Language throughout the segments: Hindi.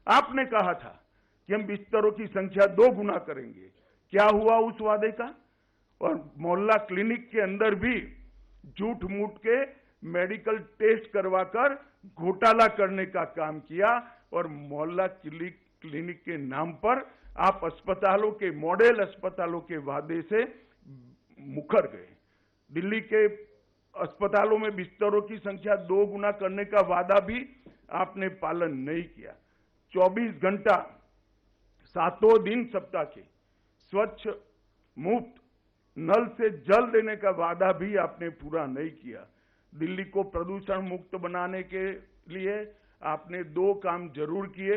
आपने कहा था कि हम बिस्तरों की संख्या 2 गुना करेंगे। क्या हुआ उस वादे का? और मोहल्ला क्लिनिक के अंदर भी झूठ मूठ के मेडिकल टेस्ट करवाकर घोटाला करने का काम किया और मोहल्ला क्लिनिक के नाम पर आप अस्पतालों के, मॉडल अस्पतालों के वादे से मुकर गए। दिल्ली के अस्पतालों में बिस्तरों की संख्या 2 गुना करने का वादा भी आपने पालन नहीं किया। 24 घंटा 7 दिन सप्ताह के स्वच्छ मुफ्त नल से जल देने का वादा भी आपने पूरा नहीं किया। दिल्ली को प्रदूषण मुक्त बनाने के लिए आपने 2 काम जरूर किए।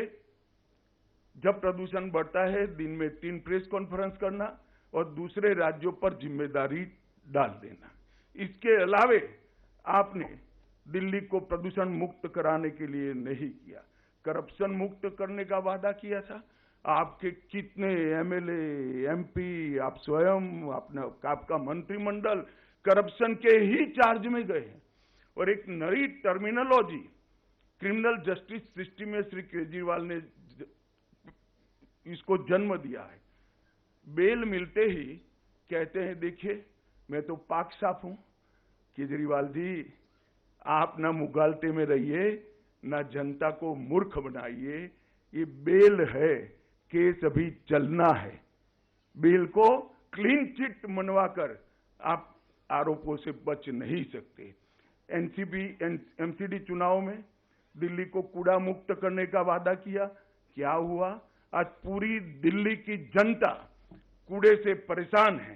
जब प्रदूषण बढ़ता है दिन में 3 प्रेस कॉन्फ्रेंस करना और दूसरे राज्यों पर जिम्मेदारी डाल देना। इसके अलावे आपने दिल्ली को प्रदूषण मुक्त कराने के लिए नहीं किया। करप्शन मुक्त करने का वादा किया था। आपके कितने एमएलए, एमपी, आप स्वयं, आपका मंत्रिमंडल करप्शन के ही चार्ज में गए हैं। और एक नई टर्मिनोलॉजी क्रिमिनल जस्टिस सिस्टम में श्री केजरीवाल ने इसको जन्म दिया है। बेल मिलते ही कहते हैं देखिए मैं तो पाक साफ हूं। केजरीवाल जी, आप ना मुगालते में रहिए, ना जनता को मूर्ख बनाइए। ये बेल है, केस अभी चलना है। बेल को क्लीन चिट मनवाकर आप आरोपों से बच नहीं सकते। एमसीडी चुनाव में दिल्ली को कूड़ा मुक्त करने का वादा किया। क्या हुआ? आज पूरी दिल्ली की जनता कूड़े से परेशान है।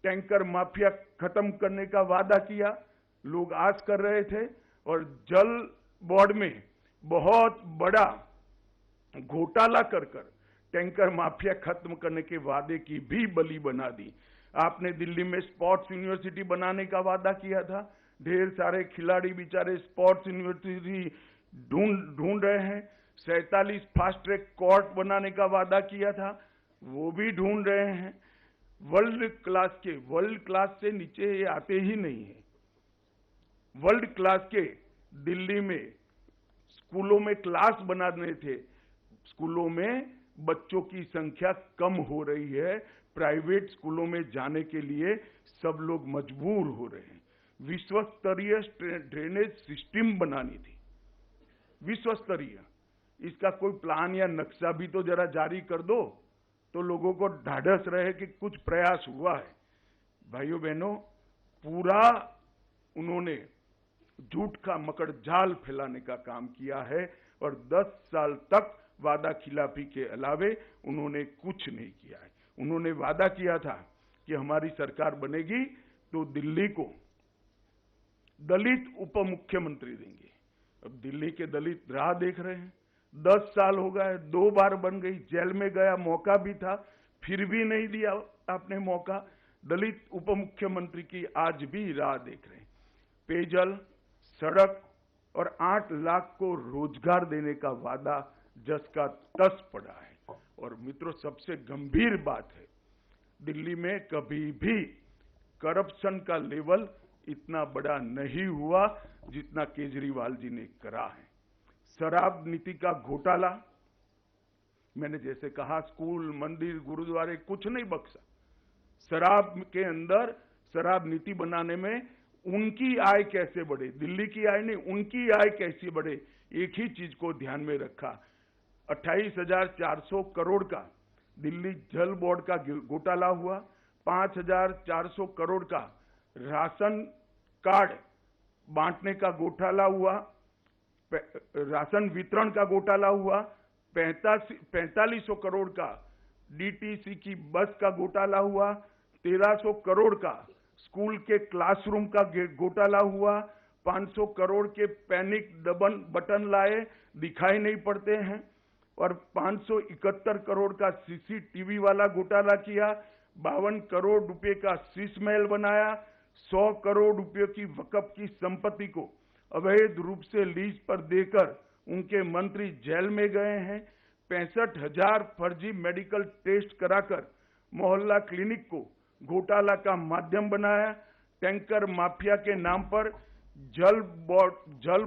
टैंकर माफिया खत्म करने का वादा किया, लोग आस कर रहे थे और जल बोर्ड में बहुत बड़ा घोटाला कर टैंकर माफिया खत्म करने के वादे की भी बलि बना दी। आपने दिल्ली में स्पोर्ट्स यूनिवर्सिटी बनाने का वादा किया था। ढेर सारे खिलाड़ी बेचारे स्पोर्ट्स यूनिवर्सिटी ढूंढ रहे हैं। 47 फास्ट ट्रैक कोर्ट बनाने का वादा किया था, वो भी ढूंढ रहे हैं। वर्ल्ड क्लास से नीचे ये आते ही नहीं है। वर्ल्ड क्लास के दिल्ली में स्कूलों में क्लास बनाने थे। स्कूलों में बच्चों की संख्या कम हो रही है। प्राइवेट स्कूलों में जाने के लिए सब लोग मजबूर हो रहे हैं। विश्व स्तरीय ड्रेनेज सिस्टम बनानी थी, विश्व स्तरीय। इसका कोई प्लान या नक्शा भी तो जरा जारी कर दो, तो लोगों को ढाढ़स रहे कि कुछ प्रयास हुआ है। भाइयों बहनों, पूरा उन्होंने झूठ का मकड़ जाल फैलाने का काम किया है और 10 साल तक वादा खिलाफी के अलावे उन्होंने कुछ नहीं किया है। उन्होंने वादा किया था कि हमारी सरकार बनेगी तो दिल्ली को दलित उप मुख्यमंत्री देंगे। अब दिल्ली के दलित राह देख रहे हैं। 10 साल हो गए, 2 बार बन गई, जेल में गया, मौका भी था, फिर भी नहीं दिया आपने मौका। दलित उप मुख्यमंत्री की आज भी राह देख रहे हैं। पेयजल, सड़क और 8 लाख को रोजगार देने का वादा जस का तस पड़ा है। और मित्रों, सबसे गंभीर बात है, दिल्ली में कभी भी करप्शन का लेवल इतना बड़ा नहीं हुआ जितना केजरीवाल जी ने करा है। शराब नीति का घोटाला, मैंने जैसे कहा, स्कूल, मंदिर, गुरुद्वारे कुछ नहीं बख्शा। शराब के अंदर शराब नीति बनाने में उनकी आय कैसे बढ़े, दिल्ली की आय नहीं, उनकी आय कैसे बढ़े, एक ही चीज को ध्यान में रखा। 28,400 करोड़ का दिल्ली जल बोर्ड का घोटाला हुआ। 5,400 करोड़ का राशन कार्ड बांटने का घोटाला हुआ। राशन वितरण का घोटाला हुआ। 4500 करोड़ का डीटीसी की बस का घोटाला हुआ। 1300 करोड़ का स्कूल के क्लासरूम का घोटाला हुआ। 500 करोड़ के पैनिक बटन लाए, दिखाई नहीं पड़ते हैं। और 571 करोड़ का सीसीटीवी वाला घोटाला किया। 52 करोड़ रुपए का शीश महल बनाया। 100 करोड़ रुपए की वक्फ की संपत्ति को अवैध रूप से लीज पर देकर उनके मंत्री जेल में गए हैं। 65,000 फर्जी मेडिकल टेस्ट कराकर मोहल्ला क्लिनिक को घोटाला का माध्यम बनाया। टैंकर माफिया के नाम पर जल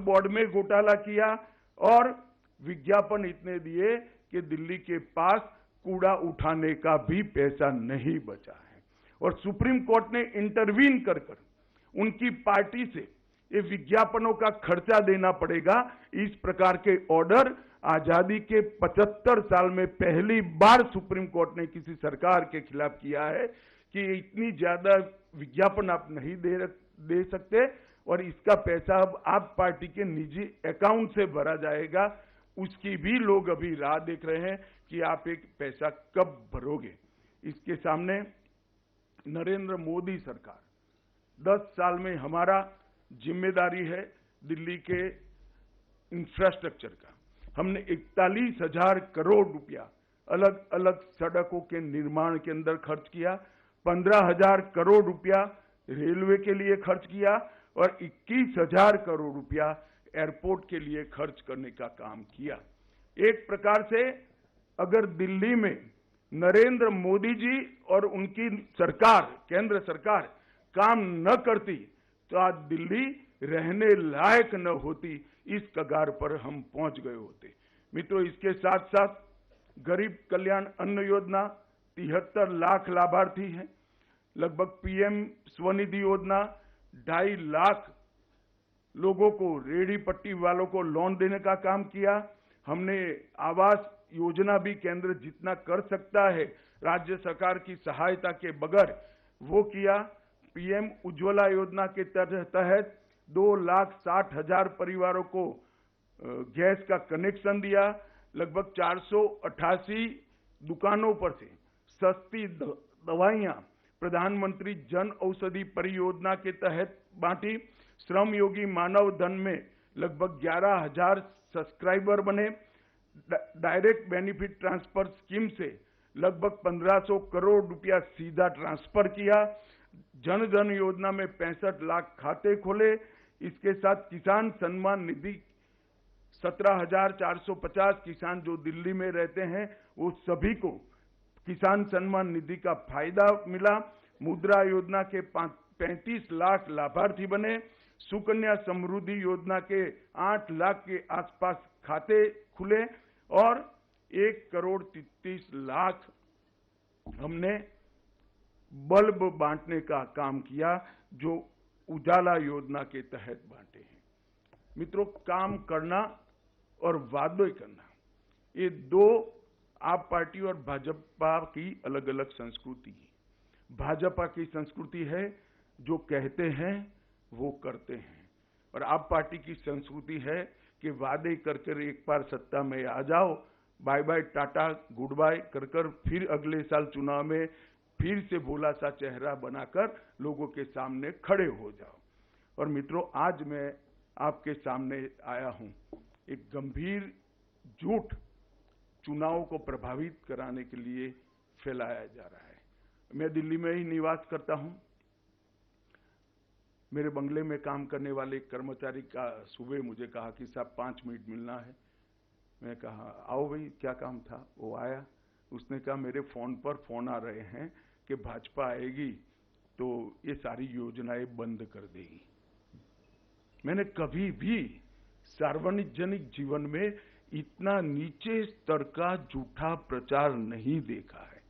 बोर्ड में घोटाला किया और विज्ञापन इतने दिए कि दिल्ली के पास कूड़ा उठाने का भी पैसा नहीं बचा है। और सुप्रीम कोर्ट ने इंटरवीन कर उनकी पार्टी से ये विज्ञापनों का खर्चा देना पड़ेगा, इस प्रकार के ऑर्डर आजादी के 75 साल में पहली बार सुप्रीम कोर्ट ने किसी सरकार के खिलाफ किया है कि इतनी ज्यादा विज्ञापन आप नहीं दे सकते और इसका पैसा अब आप पार्टी के निजी अकाउंट से भरा जाएगा। उसकी भी लोग अभी राह देख रहे हैं कि आप एक पैसा कब भरोगे। इसके सामने नरेंद्र मोदी सरकार 10 साल में हमारा जिम्मेदारी है दिल्ली के इंफ्रास्ट्रक्चर का। हमने 41,000 करोड़ रुपया अलग अलग सड़कों के निर्माण के अंदर खर्च किया, 15,000 करोड़ रुपया रेलवे के लिए खर्च किया और 21,000 करोड़ रुपया एयरपोर्ट के लिए खर्च करने का काम किया। एक प्रकार से अगर दिल्ली में नरेंद्र मोदी जी और उनकी सरकार, केंद्र सरकार काम न करती तो आज दिल्ली रहने लायक न होती, इस कगार पर हम पहुंच गए होते। मित्रों, इसके साथ साथ गरीब कल्याण अन्न योजना 73 लाख लाभार्थी हैं, लगभग पीएम स्वनिधि योजना 2.5 लाख लोगों को, रेहड़ी पट्टी वालों को लोन देने का काम किया। हमने आवास योजना भी केंद्र जितना कर सकता है राज्य सरकार की सहायता के बगैर वो किया। पीएम उज्ज्वला योजना के तहत 2,60,000 परिवारों को गैस का कनेक्शन दिया। लगभग 488 दुकानों पर से सस्ती दवाइयां प्रधानमंत्री जन औषधि परियोजना के तहत बांटी। श्रम योगी मानव धन में लगभग 11,000 सब्सक्राइबर बने। डायरेक्ट बेनिफिट ट्रांसफर स्कीम से लगभग 1,500 करोड़ रुपया सीधा ट्रांसफर किया। जन धन योजना में 65 लाख खाते खोले। इसके साथ किसान सम्मान निधि 17,450 किसान जो दिल्ली में रहते हैं वो सभी को किसान सम्मान निधि का फायदा मिला। मुद्रा योजना के 35 लाख लाभार्थी बने। सुकन्या समृद्धि योजना के 8 लाख के आसपास खाते खुले और 1,33 लाख हमने बल्ब बांटने का काम किया जो उजाला योजना के तहत बांटे हैं। मित्रों, काम करना और वादे करना, ये दो आप पार्टी और भाजपा की अलग अलग संस्कृति है। भाजपा की संस्कृति है जो कहते हैं वो करते हैं और आप पार्टी की संस्कृति है कि वादे कर एक बार सत्ता में आ जाओ, bye bye tata goodbye कर फिर अगले साल चुनाव में फिर से भोला सा चेहरा बनाकर लोगों के सामने खड़े हो जाओ। और मित्रों, आज मैं आपके सामने आया हूं एक गंभीर झूठ चुनाव को प्रभावित कराने के लिए फैलाया जा रहा है। मैं दिल्ली में ही निवास करता हूं। मेरे बंगले में काम करने वाले एक कर्मचारी का सुबह मुझे कहा कि साहब 5 मिनट मिलना है। मैं कहा आओ भाई, क्या काम था। वो आया, उसने कहा मेरे फोन पर फोन आ रहे हैं कि भाजपा आएगी तो ये सारी योजनाएं बंद कर देगी। मैंने कभी भी सार्वजनिक जीवन में इतना नीचे स्तर का झूठा प्रचार नहीं देखा है।